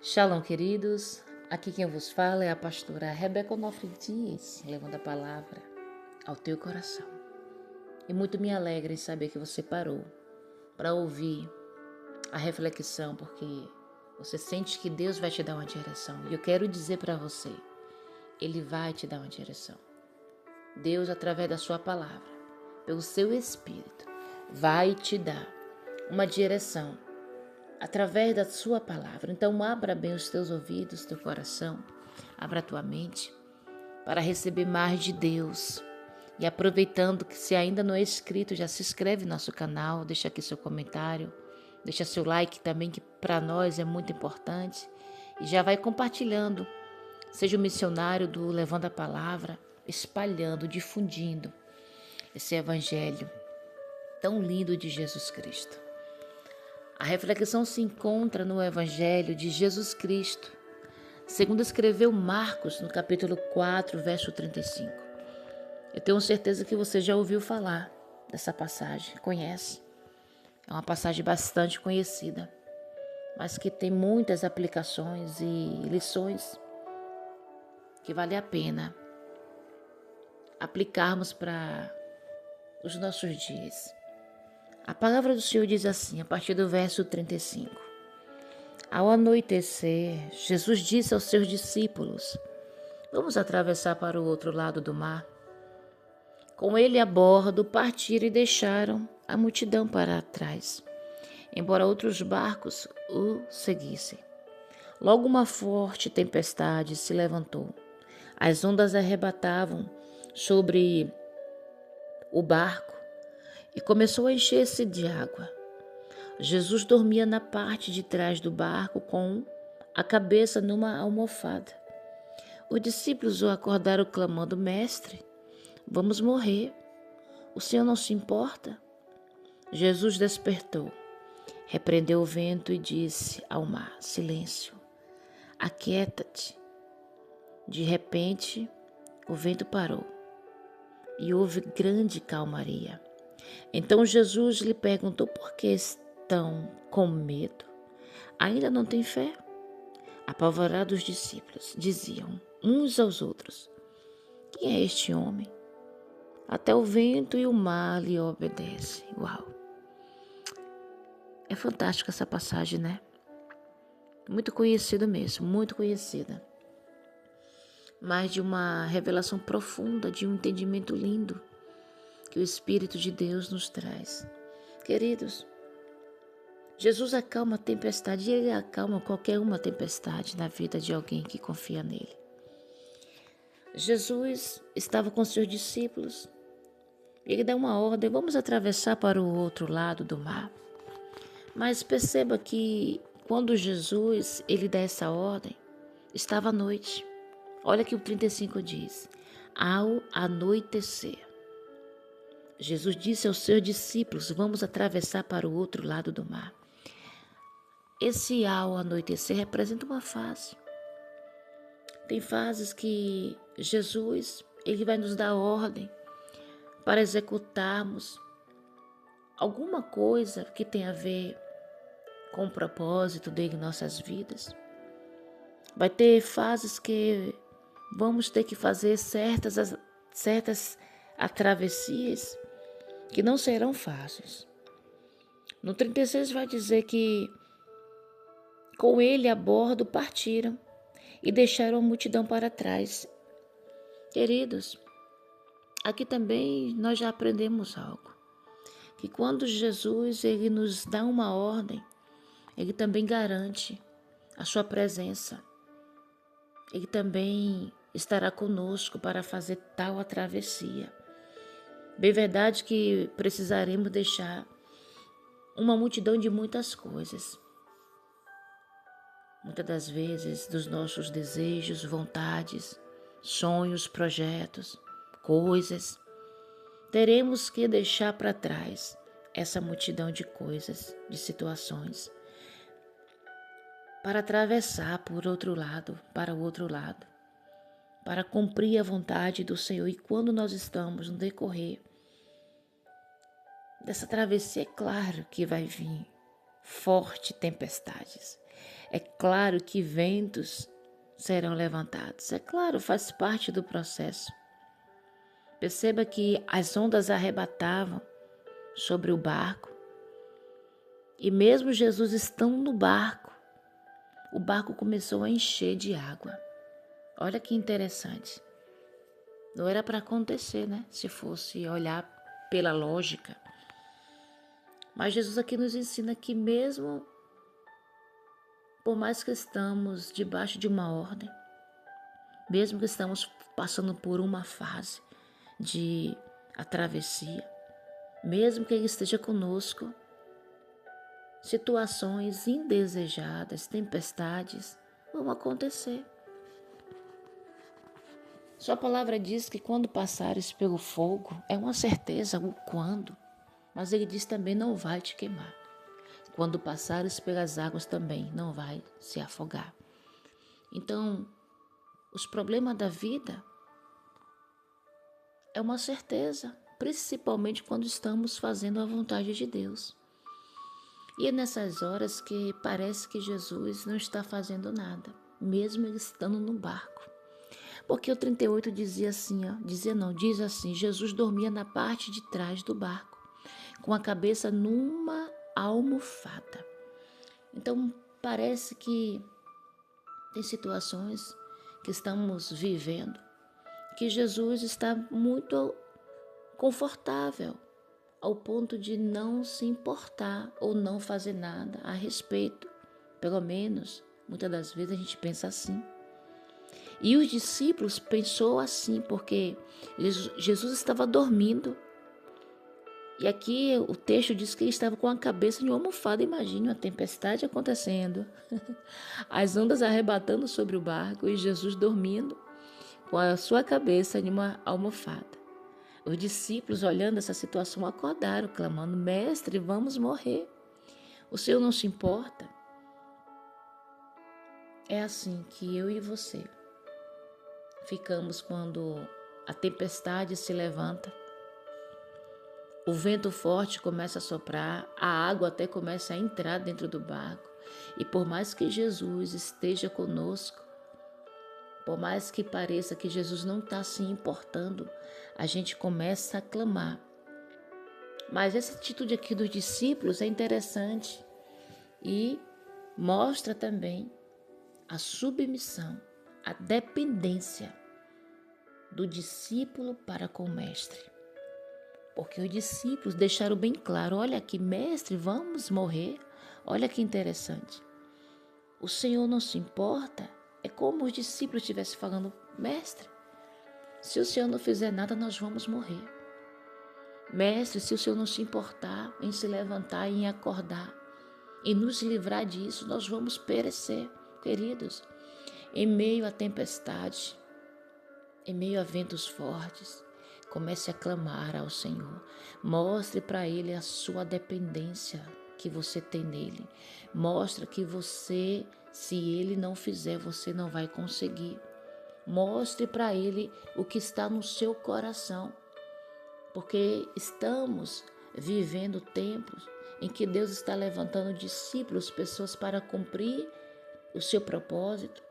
Shalom, queridos. Aqui quem vos fala é a pastora Rebeca Onofre Dias, levando a palavra ao teu coração. E muito me alegra em saber que você parou para ouvir a reflexão, porque você sente que Deus vai te dar uma direção. E eu quero dizer para você, Ele vai te dar uma direção. Deus, através da sua palavra, pelo seu Espírito, vai te dar uma direção através da sua palavra. Então abra bem os teus ouvidos, teu coração, abra a tua mente para receber mais de Deus. E aproveitando que se ainda não é inscrito, já se inscreve no nosso canal, deixa aqui seu comentário, deixa seu like também, que para nós é muito importante. E já vai compartilhando, seja o missionário do Levando a Palavra, espalhando, difundindo esse evangelho tão lindo de Jesus Cristo. A reflexão se encontra no Evangelho de Jesus Cristo, segundo escreveu Marcos, no capítulo 4, verso 35. Eu tenho certeza que você já ouviu falar dessa passagem, conhece. É uma passagem bastante conhecida, mas que tem muitas aplicações e lições que vale a pena aplicarmos para os nossos dias. A palavra do Senhor diz assim, a partir do verso 35. Ao anoitecer, Jesus disse aos seus discípulos: Vamos atravessar para o outro lado do mar. Com ele a bordo, partiram e deixaram a multidão para trás, embora outros barcos o seguissem. Logo uma forte tempestade se levantou. As ondas arrebatavam sobre o barco e começou a encher-se de água. Jesus dormia na parte de trás do barco com a cabeça numa almofada. Os discípulos o acordaram clamando: Mestre, vamos morrer. O Senhor não se importa? Jesus despertou, repreendeu o vento e disse ao mar: Silêncio, aquieta-te. De repente, o vento parou e houve grande calmaria. Então Jesus lhe perguntou: Por que estão com medo? Ainda não têm fé? Apavorados os discípulos diziam uns aos outros: Quem é este homem? Até o vento e o mar lhe obedecem. Uau! É fantástica essa passagem, né? Muito conhecida mesmo, muito conhecida. Mas de uma revelação profunda, de um entendimento lindo que o Espírito de Deus nos traz. Queridos, Jesus acalma a tempestade e Ele acalma qualquer uma tempestade na vida de alguém que confia nele. Jesus estava com seus discípulos. Ele dá uma ordem: vamos atravessar para o outro lado do mar. Mas perceba que quando Jesus ele dá essa ordem, estava à noite. Olha que o 35 diz: ao anoitecer. Jesus disse aos seus discípulos: vamos atravessar para o outro lado do mar. Esse ao anoitecer representa uma fase. Tem fases que Jesus ele vai nos dar ordem para executarmos alguma coisa que tem a ver com o propósito dele em nossas vidas. Vai ter fases que vamos ter que fazer certas travessias que não serão fáceis. No 36 vai dizer que com ele a bordo partiram e deixaram a multidão para trás. Queridos, aqui também nós já aprendemos algo. Que quando Jesus ele nos dá uma ordem, ele também garante a sua presença. Ele também estará conosco para fazer tal a travessia. Bem verdade que precisaremos deixar uma multidão de muitas coisas. Muitas das vezes dos nossos desejos, vontades, sonhos, projetos, coisas. Teremos que deixar para trás essa multidão de coisas, de situações, para atravessar por outro lado, para o outro lado, para cumprir a vontade do Senhor. E quando nós estamos no decorrer dessa travessia, é claro que vai vir fortes tempestades. É claro que ventos serão levantados. É claro, faz parte do processo. Perceba que as ondas arrebatavam sobre o barco. E mesmo Jesus estando no barco, o barco começou a encher de água. Olha que interessante. Não era para acontecer, né? Se fosse olhar pela lógica. Mas Jesus aqui nos ensina que mesmo por mais que estamos debaixo de uma ordem, mesmo que estamos passando por uma fase de a travessia, mesmo que Ele esteja conosco, situações indesejadas, tempestades vão acontecer. Sua palavra diz que quando passares pelo fogo, é uma certeza o quando, mas Ele diz também não vai te queimar. Quando passares pelas águas também não vai se afogar. Então, os problemas da vida é uma certeza, principalmente quando estamos fazendo a vontade de Deus. E é nessas horas que parece que Jesus não está fazendo nada, mesmo ele estando no barco. Porque o 38 dizia assim, diz assim, Jesus dormia na parte de trás do barco, com a cabeça numa almofada. Então, parece que tem situações que estamos vivendo que Jesus está muito confortável ao ponto de não se importar ou não fazer nada a respeito. Pelo menos, muitas das vezes a gente pensa assim. E os discípulos pensou assim, porque Jesus estava dormindo. E aqui o texto diz que ele estava com a cabeça em uma almofada. Imagine uma tempestade acontecendo, as ondas arrebatando sobre o barco e Jesus dormindo com a sua cabeça em uma almofada. Os discípulos, olhando essa situação, acordaram, clamando: Mestre, vamos morrer. O Senhor não se importa? É assim que eu e você ficamos quando a tempestade se levanta, o vento forte começa a soprar, a água até começa a entrar dentro do barco. E por mais que Jesus esteja conosco, por mais que pareça que Jesus não está se importando, a gente começa a clamar. Mas essa atitude aqui dos discípulos é interessante e mostra também a submissão, a dependência do discípulo para com o mestre. Porque os discípulos deixaram bem claro, olha aqui, mestre, vamos morrer. Olha que interessante. O Senhor não se importa. É como os discípulos estivessem falando, mestre, se o Senhor não fizer nada, nós vamos morrer. Mestre, se o Senhor não se importar em se levantar e em acordar e nos livrar disso, nós vamos perecer. Queridos, em meio à tempestade, em meio a ventos fortes, comece a clamar ao Senhor. Mostre para Ele a sua dependência que você tem nele. Mostre que você, se Ele não fizer, você não vai conseguir. Mostre para Ele o que está no seu coração. Porque estamos vivendo tempos em que Deus está levantando discípulos, pessoas para cumprir o seu propósito.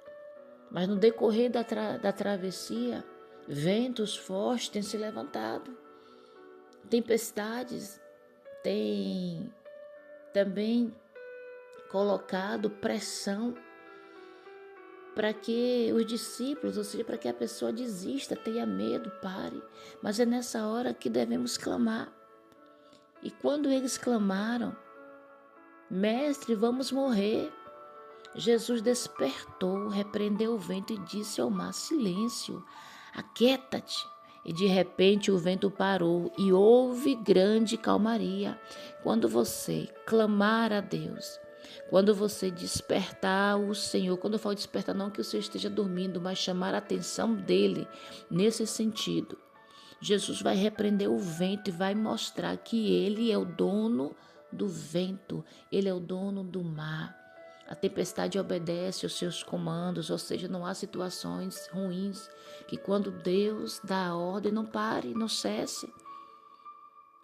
Mas no decorrer da travessia, ventos fortes têm se levantado, tempestades têm também colocado pressão para que os discípulos, ou seja, para que a pessoa desista, tenha medo, pare. Mas é nessa hora que devemos clamar. E quando eles clamaram, Mestre, vamos morrer, Jesus despertou, repreendeu o vento e disse ao mar, silêncio, aquieta-te. E de repente o vento parou e houve grande calmaria. Quando você clamar a Deus, quando você despertar o Senhor, quando eu falo despertar, não que o Senhor esteja dormindo, mas chamar a atenção dele nesse sentido. Jesus vai repreender o vento e vai mostrar que ele é o dono do vento, ele é o dono do mar. A tempestade obedece aos seus comandos, ou seja, não há situações ruins que quando Deus dá a ordem não pare, não cesse.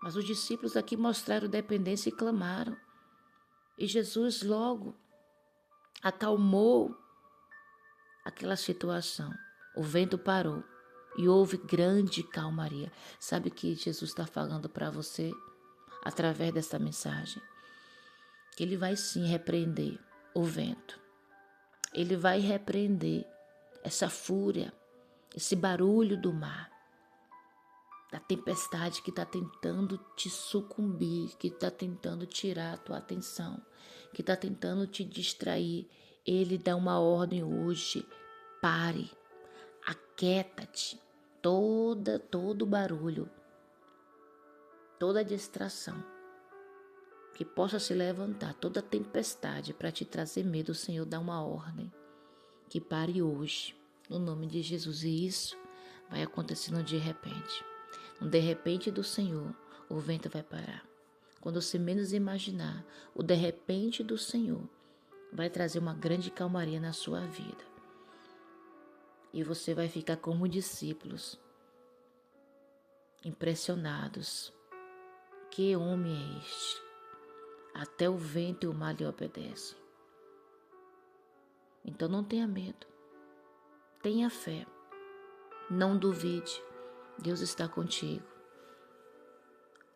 Mas os discípulos aqui mostraram dependência e clamaram. E Jesus logo acalmou aquela situação. O vento parou e houve grande calmaria. Sabe o que Jesus está falando para você através dessa mensagem? Que ele vai sim repreender o vento. Ele vai repreender essa fúria, esse barulho do mar, da tempestade que está tentando te sucumbir, que está tentando tirar a tua atenção, que está tentando te distrair. Ele dá uma ordem hoje: pare, aquieta-te. Todo barulho, toda distração que possa se levantar, toda tempestade para te trazer medo, o Senhor dá uma ordem que pare hoje, no nome de Jesus. E isso vai acontecer no de repente. No de repente do Senhor, o vento vai parar. Quando você menos imaginar, o de repente do Senhor vai trazer uma grande calmaria na sua vida. E você vai ficar como discípulos, impressionados. Que homem é este? Até o vento e o mar lhe obedecem. Então não tenha medo. Tenha fé. Não duvide. Deus está contigo.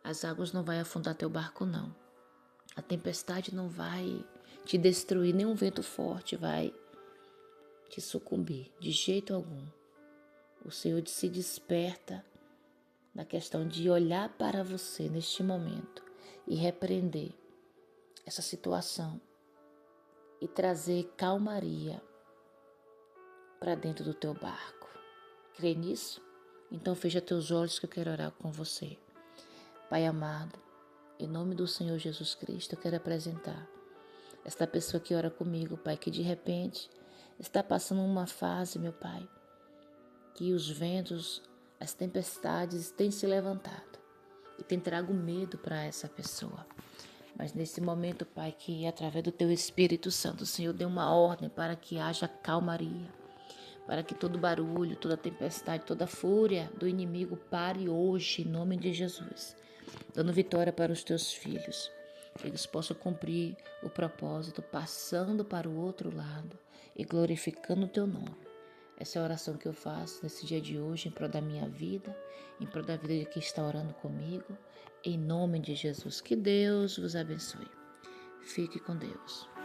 As águas não vão afundar teu barco, não. A tempestade não vai te destruir, nem um vento forte vai te sucumbir, de jeito algum. O Senhor se desperta na questão de olhar para você neste momento e repreender essa situação e trazer calmaria para dentro do teu barco. Crê nisso? Então fecha teus olhos que eu quero orar com você. Pai amado, em nome do Senhor Jesus Cristo, eu quero apresentar esta pessoa que ora comigo, Pai, que de repente está passando uma fase, meu Pai, que os ventos, as tempestades têm se levantado e tem trago medo para essa pessoa. Mas nesse momento, Pai, que através do Teu Espírito Santo, o Senhor dê uma ordem para que haja calmaria, para que todo barulho, toda tempestade, toda fúria do inimigo pare hoje, em nome de Jesus, dando vitória para os Teus filhos, que eles possam cumprir o propósito, passando para o outro lado e glorificando o Teu nome. Essa é a oração que eu faço nesse dia de hoje, em prol da minha vida, em prol da vida de quem está orando comigo, em nome de Jesus. Que Deus vos abençoe. Fique com Deus.